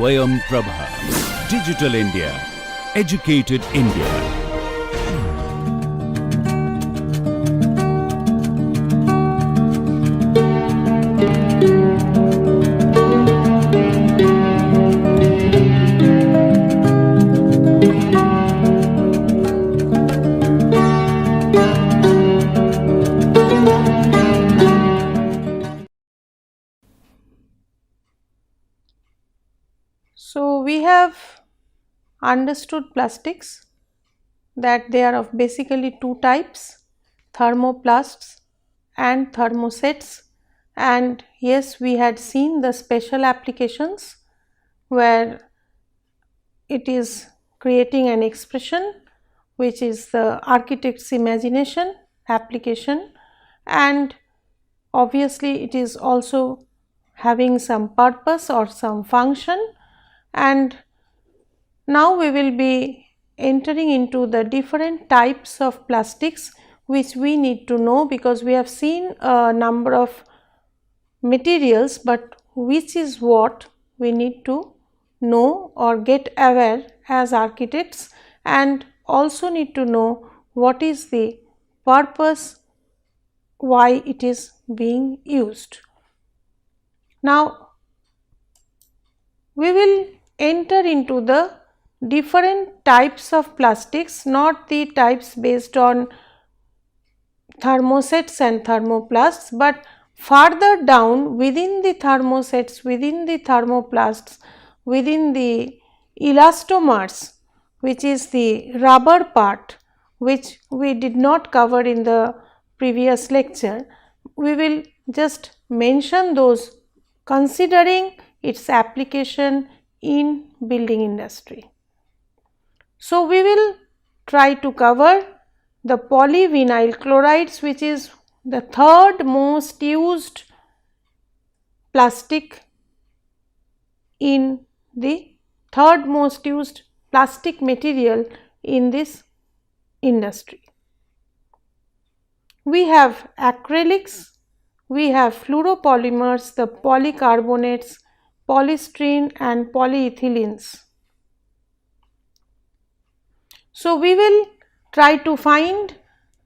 Swayam Prabha. Digital India. Educated India. So, we have understood plastics, that they are of basically two types, thermoplasts and thermosets, and yes, we had seen the special applications where it is creating an expression which is the architect's imagination application, and obviously it is also having some purpose or some function. And now we will be entering into the different types of plastics which we need to know, because we have seen a number of materials, but which is what we need to know or get aware as architects, and also need to know what is the purpose, why it is being used. Now, we will enter into the different types of plastics, not the types based on thermosets and thermoplasts, but further down within the thermosets, within the thermoplasts, within the elastomers, which is the rubber part, which we did not cover in the previous lecture. We will just mention those considering its application in building industry. So, we will try to cover the polyvinyl chlorides, which is the third most used plastic in the third most used plastic material in this industry. We have acrylics, we have fluoropolymers, the polycarbonates, polystyrene and polyethylenes. So, we will try to find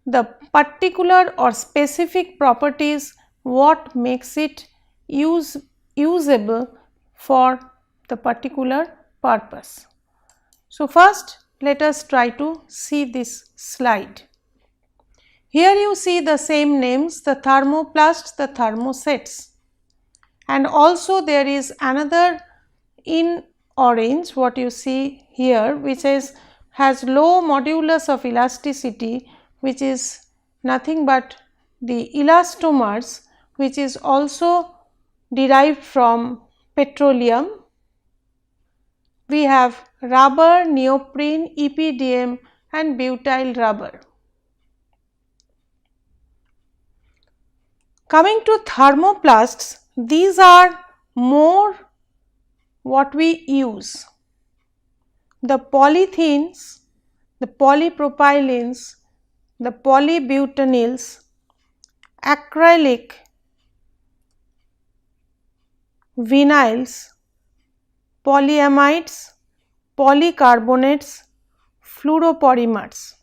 the particular or specific properties, what makes it usable for the particular purpose. So, first let us try to see this slide. Here you see the same names, the thermoplasts, the thermosets, and also there is another in orange what you see here, which has low modulus of elasticity, which is nothing but the elastomers, which is also derived from petroleum. We have rubber, neoprene, EPDM and butyl rubber. Coming to thermoplasts, these are more what we use. The polythenes, the polypropylenes, the polybutanyls, acrylic, vinyls, polyamides, polycarbonates, fluoropolymers.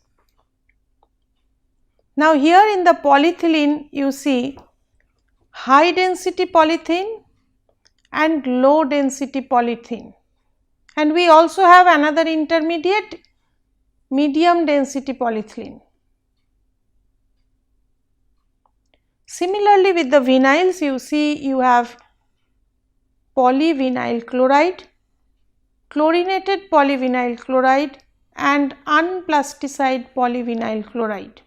Now, here in the polyethylene you see high density polythene and low density polythene, and we also have another intermediate medium density polyethylene. Similarly, with the vinyls you see you have polyvinyl chloride, chlorinated polyvinyl chloride and unplasticized polyvinyl chloride.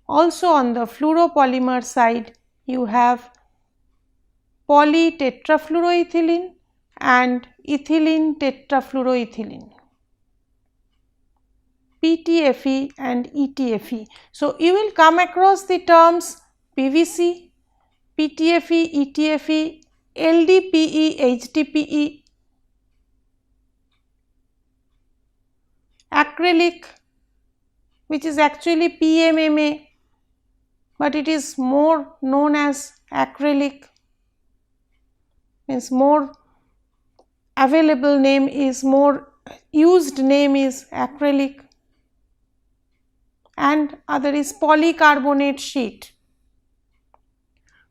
Also on the fluoropolymer side you have polytetrafluoroethylene and ethylene tetrafluoroethylene, PTFE and ETFE. So, you will come across the terms PVC, PTFE, ETFE, LDPE, HDPE, acrylic, which is actually PMMA, but it is more known as acrylic, means more available name is, more used name is acrylic, and other is polycarbonate sheet,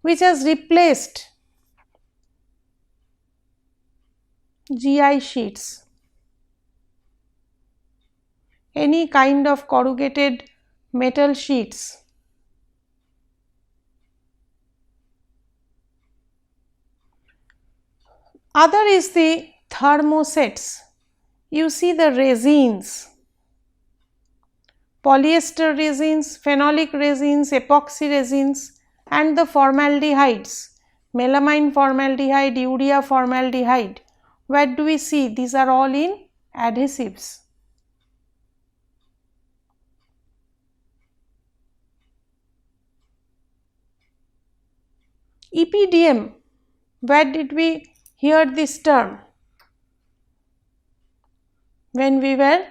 which has replaced GI sheets. Any kind of corrugated metal sheets. Other is the thermosets. You see the resins, polyester resins, phenolic resins, epoxy resins, and the formaldehydes, melamine formaldehyde, urea formaldehyde. Where do we see? These are all in adhesives. EPDM, where did we hear this term? When we were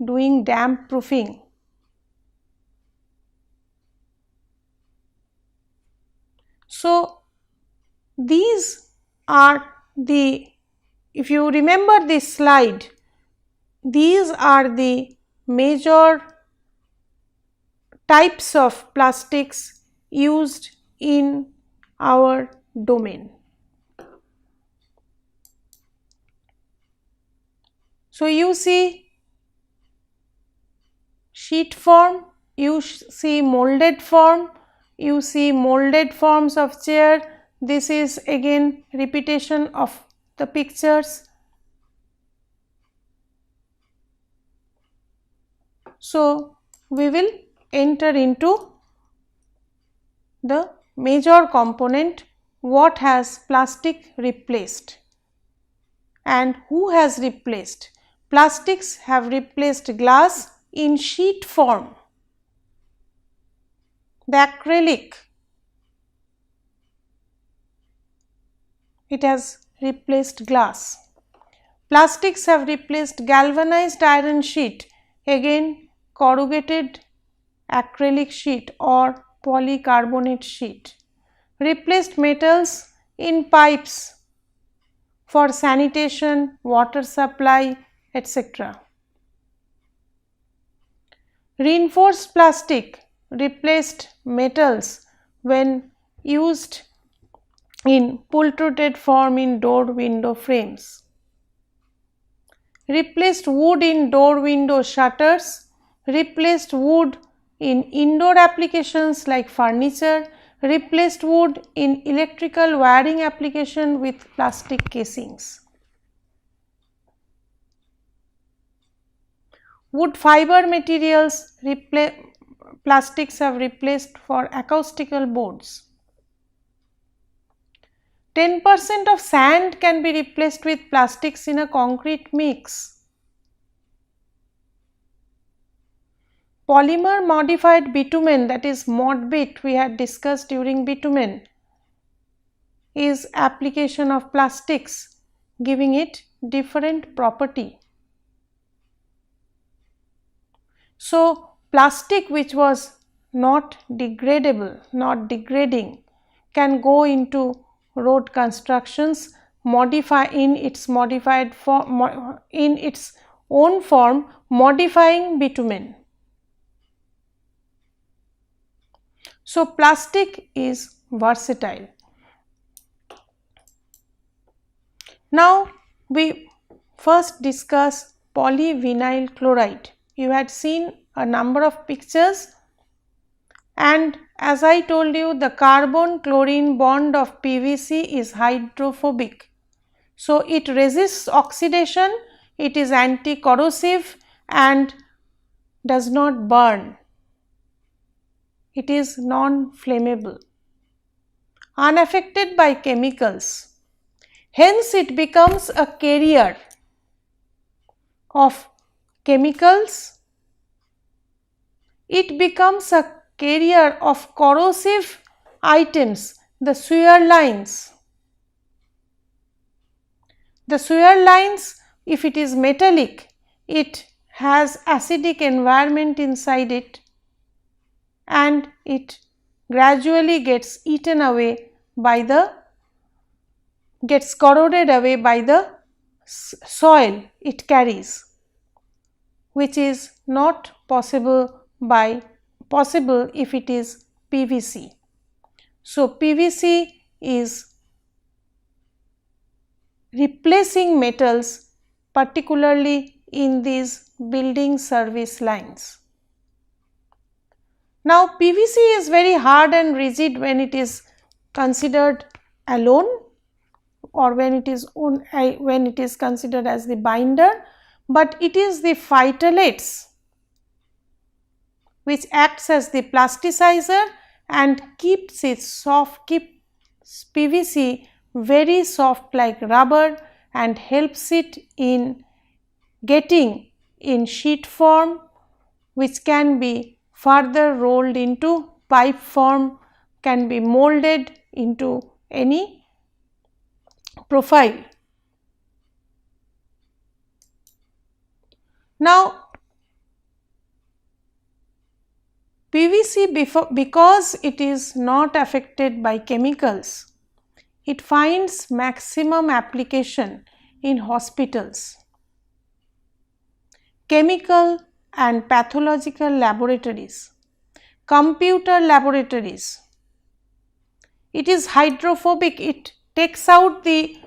doing damp proofing. So, these are the, if you remember this slide, these are the major types of plastics used in our domain. So, you see sheet form, you see molded form, you see molded forms of chair. This is again repetition of the pictures. So, we will enter into the major component, what has plastic replaced and who has replaced. Plastics have replaced glass in sheet form. The acrylic, it has replaced glass. Plastics have replaced galvanized iron sheet, again corrugated acrylic sheet or polycarbonate sheet. Replaced metals in pipes for sanitation, water supply, etc. Reinforced plastic replaced metals when used in pull-through form in door window frames. Replaced wood in door window shutters, replaced wood in indoor applications like furniture, replaced wood in electrical wiring application with plastic casings. Wood fiber materials, plastics have replaced for acoustical boards. 10% of sand can be replaced with plastics in a concrete mix. Polymer modified bitumen, that is ModBit, we had discussed during bitumen, is application of plastics, giving it different property. So, plastic which was not degradable, not degrading, can go into road constructions, modify in its modified form, in its own form, modifying bitumen. So, plastic is versatile. Now, we first discuss polyvinyl chloride. You had seen a number of pictures, and as I told you, the carbon chlorine bond of PVC is hydrophobic. So, it resists oxidation, it is anti-corrosive and does not burn. It is non-flammable, unaffected by chemicals. Hence, it becomes a carrier of chemicals. It becomes a carrier of corrosive items, the shear lines. The shear lines, if it is metallic, it has acidic environment inside it and it gradually gets eaten away by the, gets corroded away by the soil it carries, which is not possible if it is PVC. So, PVC is replacing metals, particularly in these building service lines. Now, PVC is very hard and rigid when it is considered alone, or when it is considered as the binder, but it is the phytalates which acts as the plasticizer and keeps PVC very soft like rubber and helps it in getting in sheet form, which can be further rolled into pipe form, can be molded into any profile. Now, PVC, because it is not affected by chemicals, it finds maximum application in hospitals, chemical and pathological laboratories, computer laboratories. It is hydrophobic, it takes out the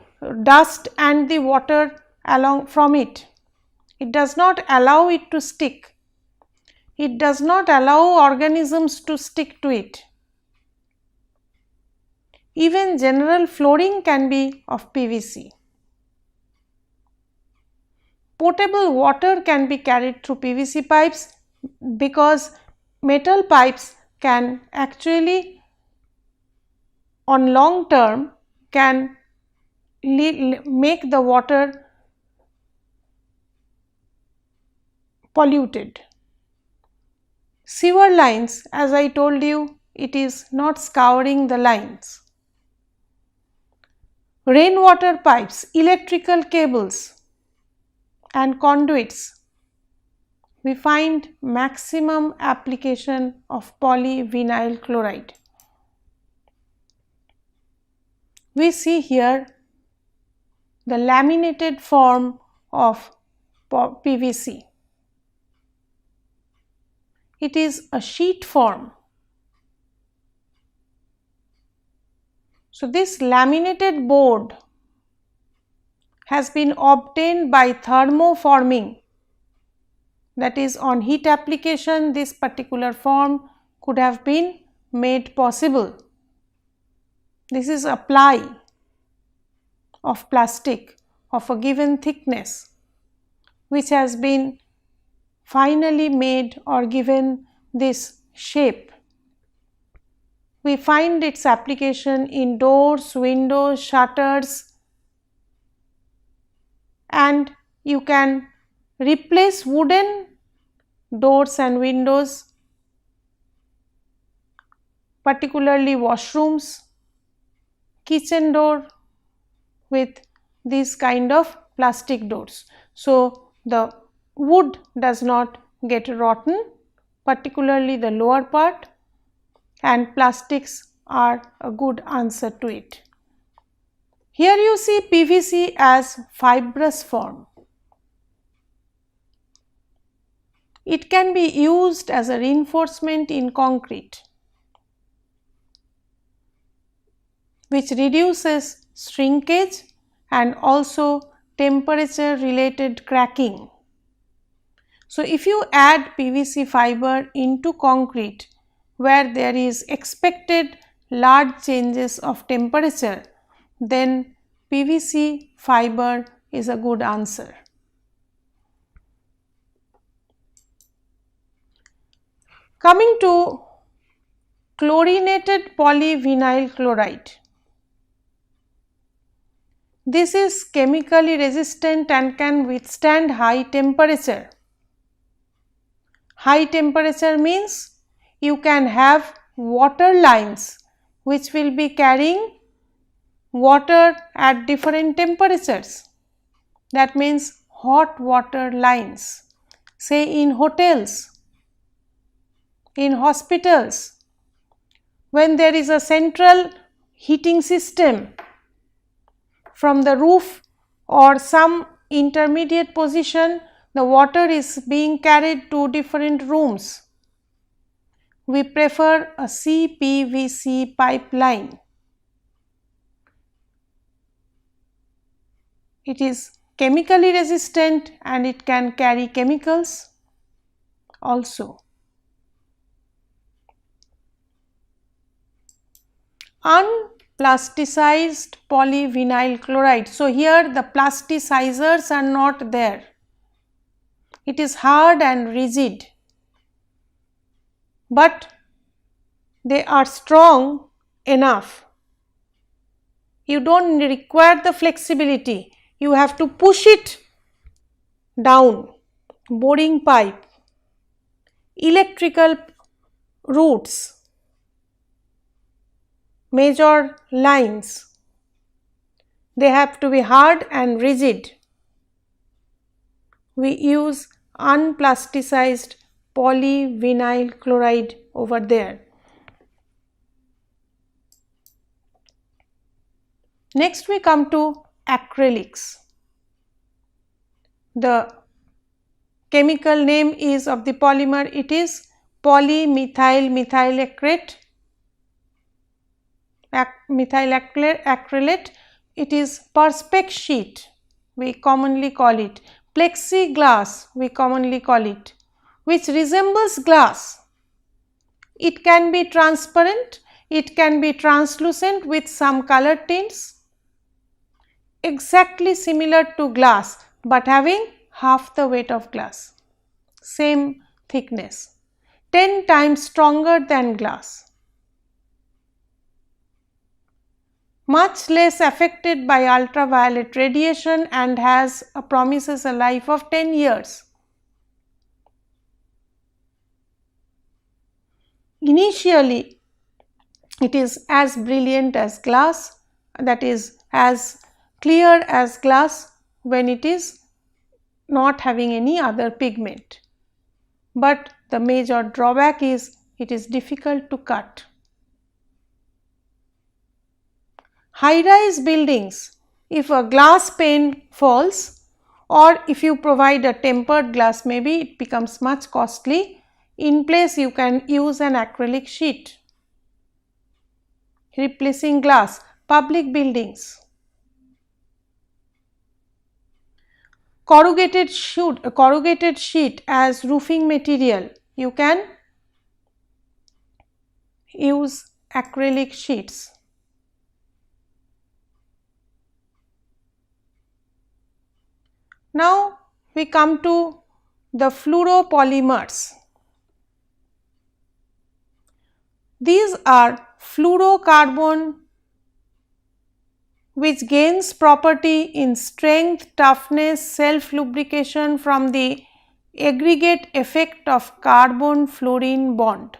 dust and the water along from it. It does not allow it to stick. It does not allow organisms to stick to it. Even general flooring can be of PVC. Potable water can be carried through PVC pipes, because metal pipes can actually on long term can make the water polluted. Sewer lines, as I told you, it is not scouring the lines. Rainwater pipes, electrical cables and conduits, we find maximum application of polyvinyl chloride. We see here the laminated form of PVC. It is a sheet form. So, this laminated board has been obtained by thermoforming, that is, on heat application this particular form could have been made possible. This is a ply of plastic of a given thickness, which has been finally made or given this shape. We find its application in doors, windows, shutters, and you can replace wooden doors and windows, particularly washrooms, kitchen door, with these kind of plastic doors. So, the wood does not get rotten, particularly the lower part, and plastics are a good answer to it. Here you see PVC as fibrous form. It can be used as a reinforcement in concrete, which reduces shrinkage and also temperature related cracking. So, if you add PVC fiber into concrete where there is expected large changes of temperature, then PVC fiber is a good answer. Coming to chlorinated polyvinyl chloride. This is chemically resistant and can withstand high temperature. High temperature means you can have water lines which will be carrying water at different temperatures. That means hot water lines, say in hotels, in hospitals, when there is a central heating system from the roof or some intermediate position, the water is being carried to different rooms. We prefer a CPVC pipeline. It is chemically resistant and it can carry chemicals also. Unplasticized polyvinyl chloride. So, here the plasticizers are not there. It is hard and rigid, but they are strong enough. You do not require the flexibility, you have to push it down. Boring pipe, electrical roots, major lines, they have to be hard and rigid. We use unplasticized polyvinyl chloride over there. Next we come to acrylics. The chemical name is of the polymer, it is polymethyl acrylate. It is perspex sheet, we commonly call it, plexiglass we commonly call it, which resembles glass. It can be transparent, it can be translucent with some color tints, exactly similar to glass but having half the weight of glass, same thickness, 10 times stronger than glass, much less affected by ultraviolet radiation and promises a life of 10 years. Initially, it is as brilliant as glass, that is as clear as glass when it is not having any other pigment, but the major drawback is it is difficult to cut. High-rise buildings, if a glass pane falls or if you provide a tempered glass, maybe it becomes much costly. In place you can use an acrylic sheet replacing glass. Public buildings, corrugated sheet as roofing material, you can use acrylic sheets. Now we come to the fluoropolymers. These are fluorocarbon which gains property in strength, toughness, self-lubrication from the aggregate effect of carbon-fluorine bond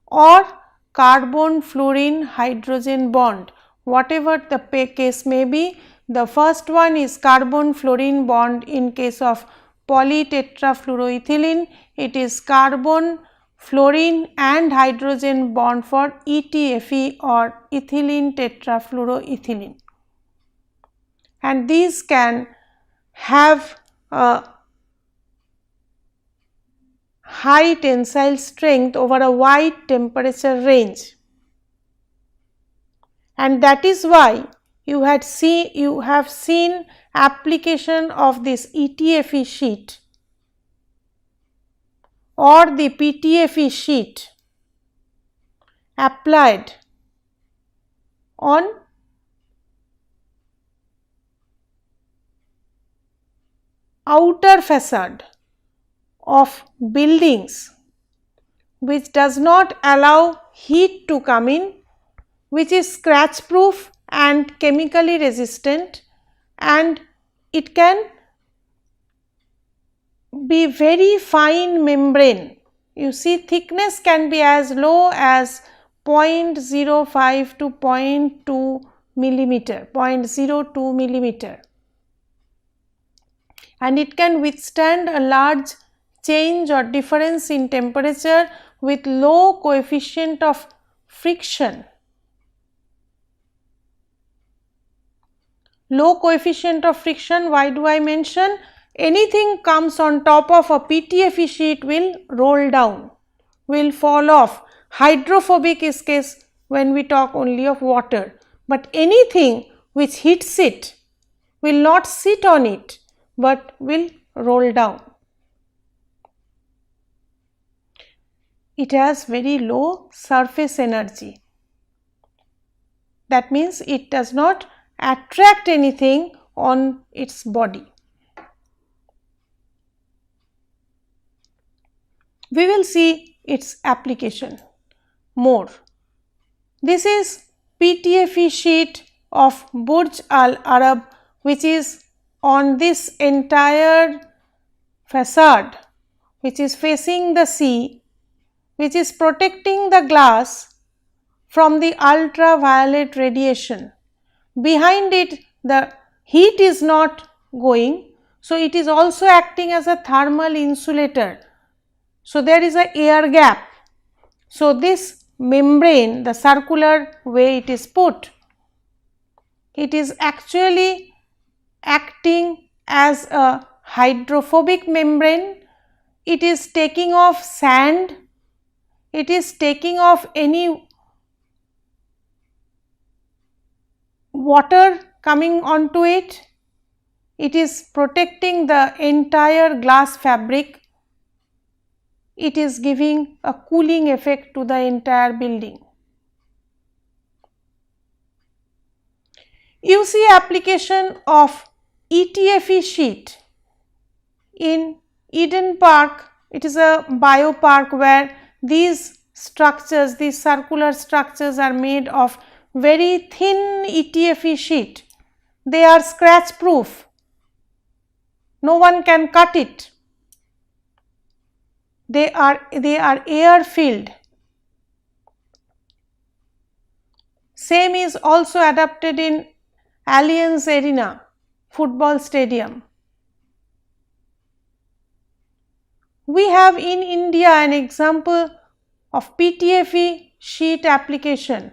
or carbon-fluorine hydrogen bond, whatever the case may be. The first one is carbon-fluorine bond in case of polytetrafluoroethylene, it is carbon, fluorine and hydrogen bond for ETFE or ethylene tetrafluoroethylene, and these can have a high tensile strength over a wide temperature range, and that is why you have seen application of this ETFE sheet or the PTFE sheet applied on outer facade of buildings, which does not allow heat to come in, which is scratch proof and chemically resistant, and it can be very fine membrane. You see, thickness can be as low as 0.05 to 0.2 millimeter, 0.02 millimeter, and it can withstand a large change or difference in temperature with low coefficient of friction. low coefficient of friction. Why do I mention? Anything comes on top of a PTFE sheet will roll down, will fall off. Hydrophobic is case when we talk only of water, but anything which hits it will not sit on it, but will roll down. It has very low surface energy. That means it does not attract anything on its body. We will see its application more. This is PTFE sheet of Burj Al Arab, which is on this entire facade, which is facing the sea, which is protecting the glass from the ultraviolet radiation. Behind it, the heat is not going, so it is also acting as a thermal insulator. So, there is a air gap. So, this membrane, the circular way it is put, it is actually acting as a hydrophobic membrane. It is taking off sand, it is taking off any water coming onto it, it is protecting the entire glass fabric, it is giving a cooling effect to the entire building. You see application of ETFE sheet in Eden Park. It is a biopark where these structures, these circular structures are made of very thin ETFE sheet. They are scratch proof. No one can cut it. They are air filled. Same is also adapted in Allianz Arena, football stadium. We have in India an example of PTFE sheet application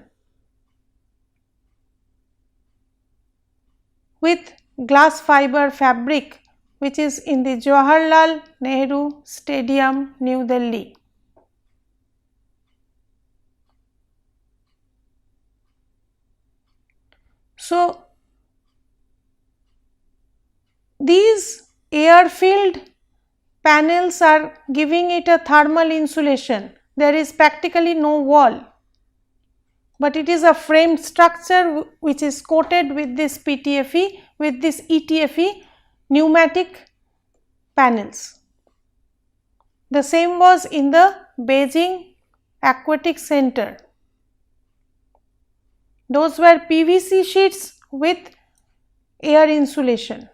with glass fiber fabric, which is in the Jawaharlal Nehru Stadium, New Delhi. So, these air filled panels are giving it a thermal insulation. There is practically no wall, but it is a framed structure which is coated with this PTFE, with this ETFE pneumatic panels. The same was in the Beijing Aquatic Center. Those were PVC sheets with air insulation.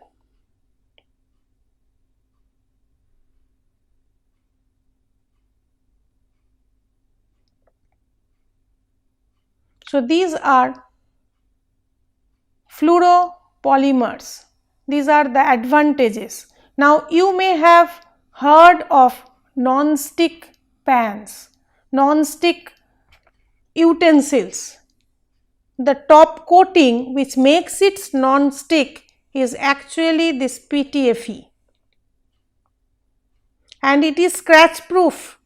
So, these are fluoropolymers. These are the advantages. Now, you may have heard of non-stick pans, non-stick utensils. The top coating which makes it non-stick is actually this PTFE, and it is scratch proof.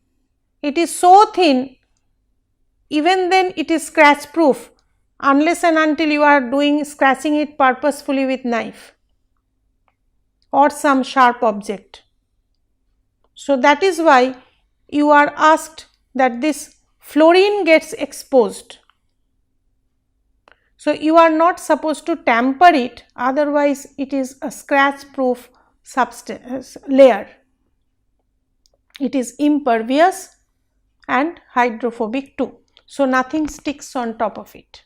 It is so thin, even then it is scratch proof unless and until you are scratching it purposefully with knife or some sharp object. So, that is why you are asked that this fluorine gets exposed. So, you are not supposed to tamper it, otherwise it is a scratch proof substance layer. It is impervious and hydrophobic too. So, nothing sticks on top of it.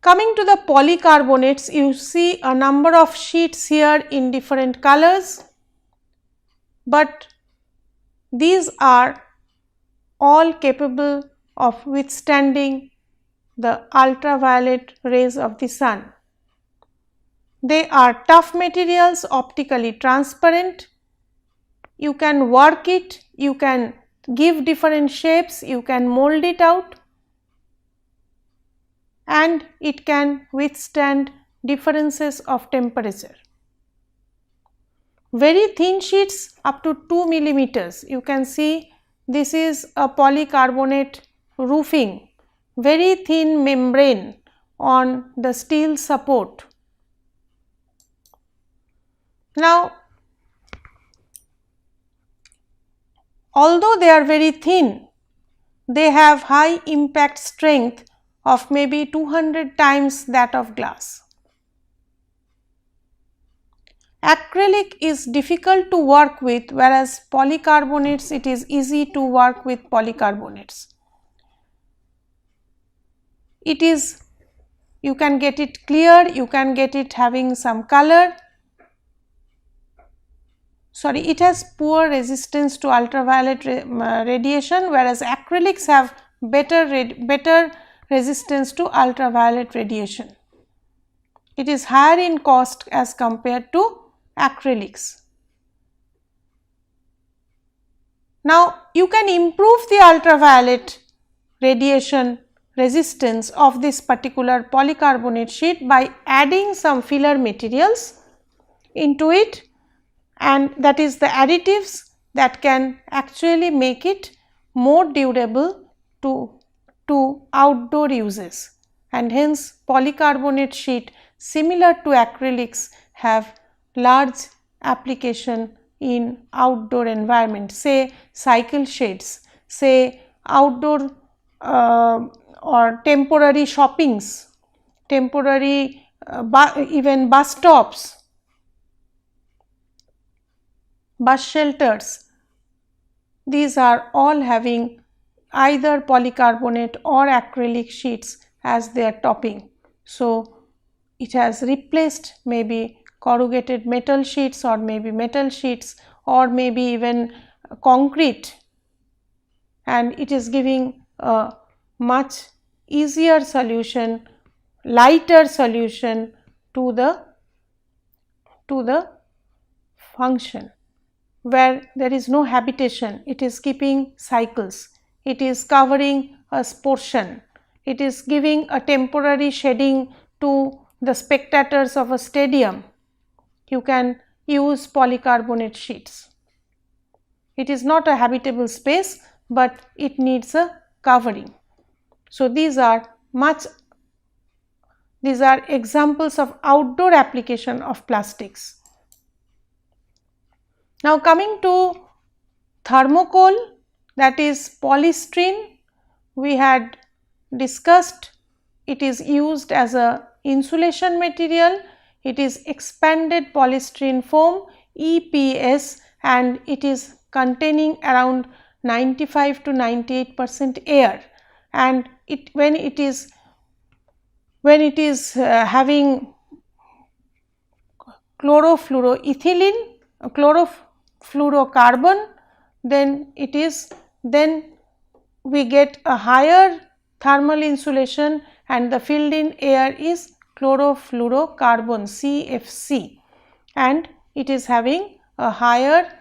Coming to the polycarbonates, you see a number of sheets here in different colors, but these are all capable of withstanding the ultraviolet rays of the sun. They are tough materials, optically transparent. You can work it, you can give different shapes, you can mold it out. and it can withstand differences of temperature. Very thin sheets up to 2 millimeters, you can see this is a polycarbonate roofing, very thin membrane on the steel support. Now, although they are very thin, they have high impact strength of maybe 200 times that of glass. Acrylic is difficult to work with, whereas polycarbonates, it is easy to work with polycarbonates. It is, you can get it clear, you can get it having some color. Sorry, it has poor resistance to ultraviolet radiation, whereas acrylics have better resistance to ultraviolet radiation. It is higher in cost as compared to acrylics. Now, you can improve the ultraviolet radiation resistance of this particular polycarbonate sheet by adding some filler materials into it, and that is the additives that can actually make it more durable to outdoor uses, and hence polycarbonate sheet similar to acrylics have large application in outdoor environment, say cycle shades, say outdoor or temporary shoppings, temporary even bus stops, bus shelters. These are all having either polycarbonate or acrylic sheets as their topping. So, it has replaced maybe corrugated metal sheets or maybe metal sheets or maybe even concrete, and it is giving a much easier solution, lighter solution to the function where there is no habitation. It is keeping cycles, it is covering a portion, it is giving a temporary shading to the spectators of a stadium. You can use polycarbonate sheets. It is not a habitable space, but it needs a covering. So, these are examples of outdoor application of plastics. Now, coming to thermocol, that is polystyrene, we had discussed it is used as a insulation material. It is expanded polystyrene foam EPS, and it is containing around 95 to 98% air, and when it is having chlorofluorocarbon, then we get a higher thermal insulation, and the filled in air is chlorofluorocarbon CFC, and it is having a higher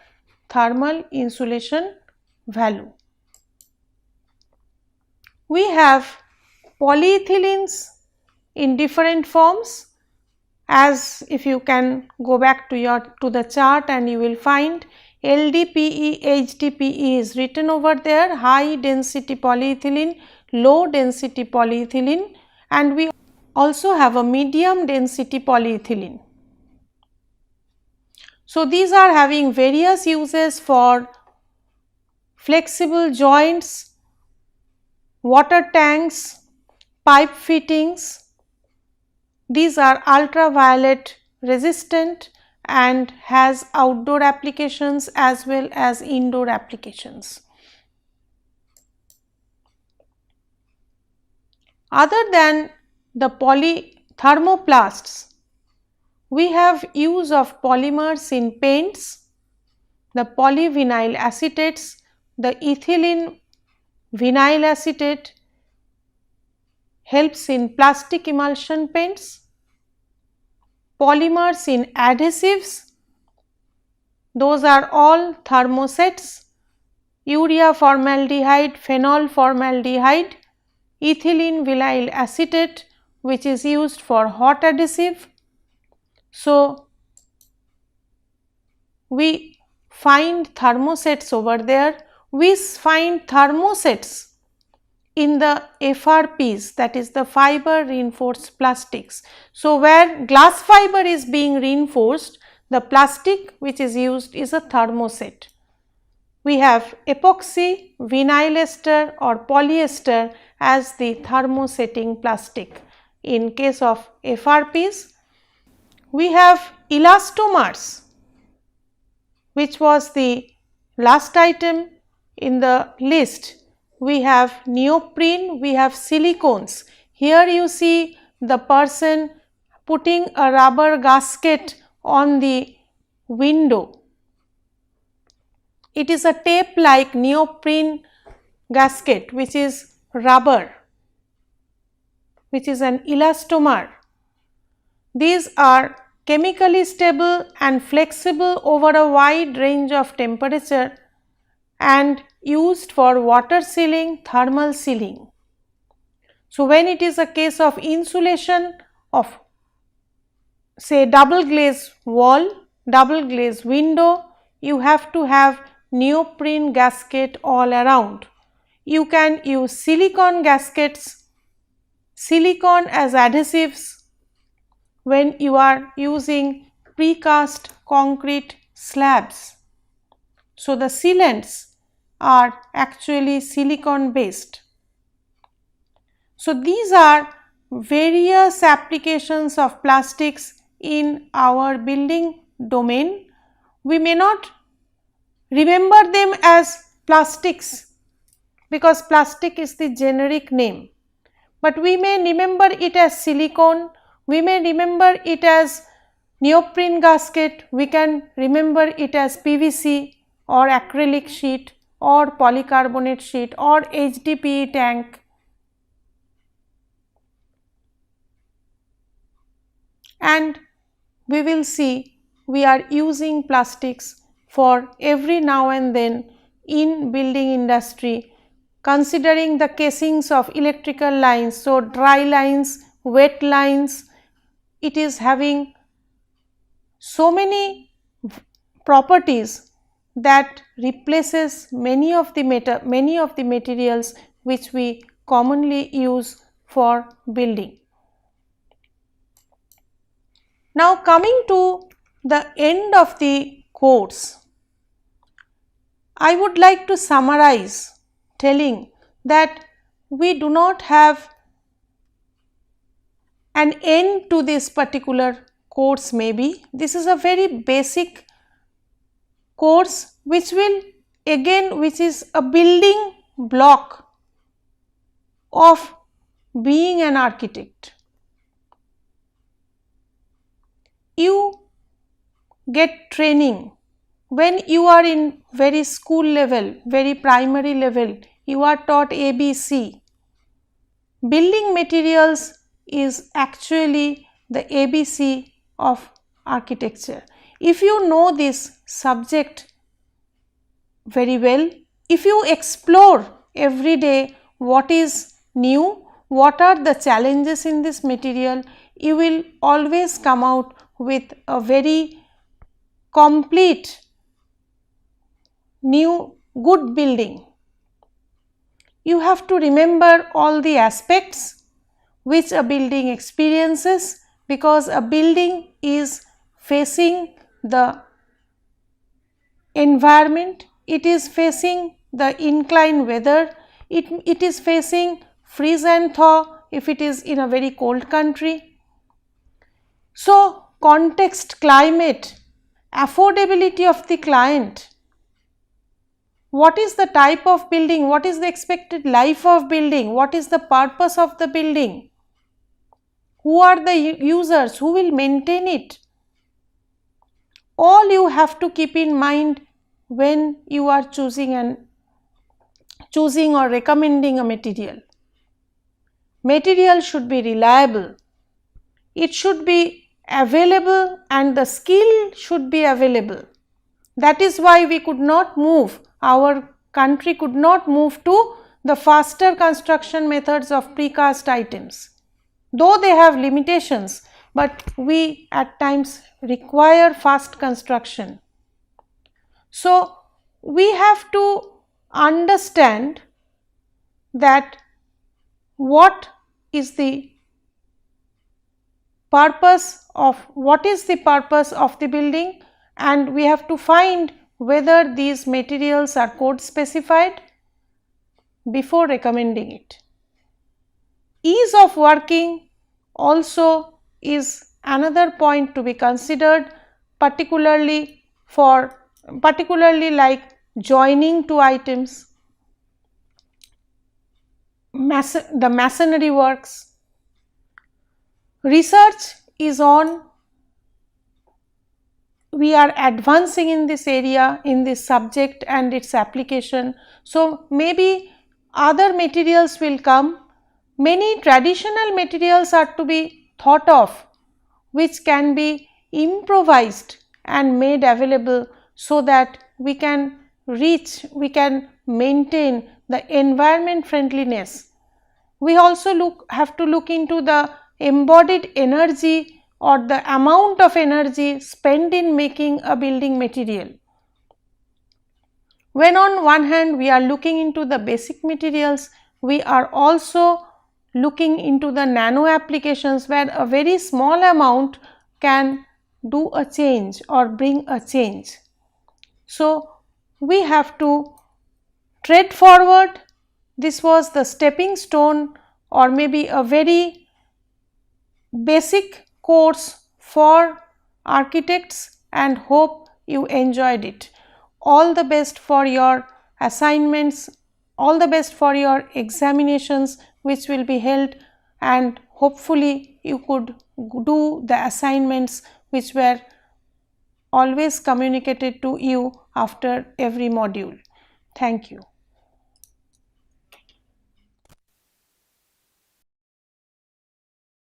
thermal insulation value. We have polyethylenes in different forms, as if you can go back to the chart and you will find LDPE, HDPE is written over there, high density polyethylene, low density polyethylene, and we also have a medium density polyethylene. So, these are having various uses for flexible joints, water tanks, pipe fittings. These are ultraviolet resistant and has outdoor applications as well as indoor applications. Other than the thermoplasts, we have use of polymers in paints, the polyvinyl acetates, the ethylene vinyl acetate helps in plastic emulsion paints, polymers in adhesives, those are all thermosets, urea formaldehyde, phenol formaldehyde, ethylene vinyl acetate, which is used for hot adhesive. So, we find thermosets over there. We find thermosets in the FRPs, that is the fiber reinforced plastics. So, where glass fiber is being reinforced, the plastic which is used is a thermoset. We have epoxy, vinyl ester or polyester as the thermosetting plastic. In case of FRPs, we have elastomers, which was the last item in the list. We have neoprene, we have silicones. Here you see the person putting a rubber gasket on the window. It is a tape like neoprene gasket which is rubber, which is an elastomer. These are chemically stable and flexible over a wide range of temperature and used for water sealing, thermal sealing. So, when it is a case of insulation of say double glaze wall, double glaze window, you have to have neoprene gasket all around. You can use silicone gaskets, silicone as adhesives when you are using precast concrete slabs. So, the sealants are actually silicone based. So, these are various applications of plastics in our building domain. We may not remember them as plastics because plastic is the generic name, but we may remember it as silicone, we may remember it as neoprene gasket, we can remember it as PVC or acrylic sheet or polycarbonate sheet or HDPE tank. And we will see we are using plastics for every now and then in building industry, considering the casings of electrical lines. So, dry lines, wet lines, it is having so many properties that replaces many of the materials which we commonly use for building. Now, coming to the end of the course, I would like to summarize telling that we do not have an end to this particular course. Maybe this is a very basic course which will again, which is a building block of being an architect. You get training when you are in very school level, very primary level, you are taught ABC. Building materials is actually the ABC of architecture. If you know this subject very well, if you explore every day what is new, what are the challenges in this material, you will always come out with a very complete new good building. You have to remember all the aspects which a building experiences, because a building is facing the environment, it is facing the inclined weather, it is facing freeze and thaw if it is in a very cold country. So, context, climate, affordability of the client, what is the type of building, what is the expected life of building, what is the purpose of the building, who are the users, who will maintain it, all you have to keep in mind when you are choosing or recommending a material. Material should be reliable, it should be available, and the skill should be available. That is why we could not move, our country could not move to the faster construction methods of precast items. though they have limitations, but we at times require fast construction. So, we have to understand that what is the purpose of the building, and we have to find whether these materials are code specified before recommending it. Ease of working also is another point to be considered, particularly like joining two items, the masonry works. Research is on, we are advancing in this area, in this subject and its application. So, maybe other materials will come. Many traditional materials are to be thought of, which can be improvised and made available, so that we can maintain the environment friendliness. We also have to look into the embodied energy or the amount of energy spent in making a building material. When on one hand we are looking into the basic materials, we are also looking into the nano applications, where a very small amount can do a change or bring a change. So, we have to tread forward. This was the stepping stone, or maybe a very basic course for architects, and hope you enjoyed it. All the best for your assignments, all the best for your examinations which will be held, and hopefully you could do the assignments which were always communicated to you after every module. Thank you.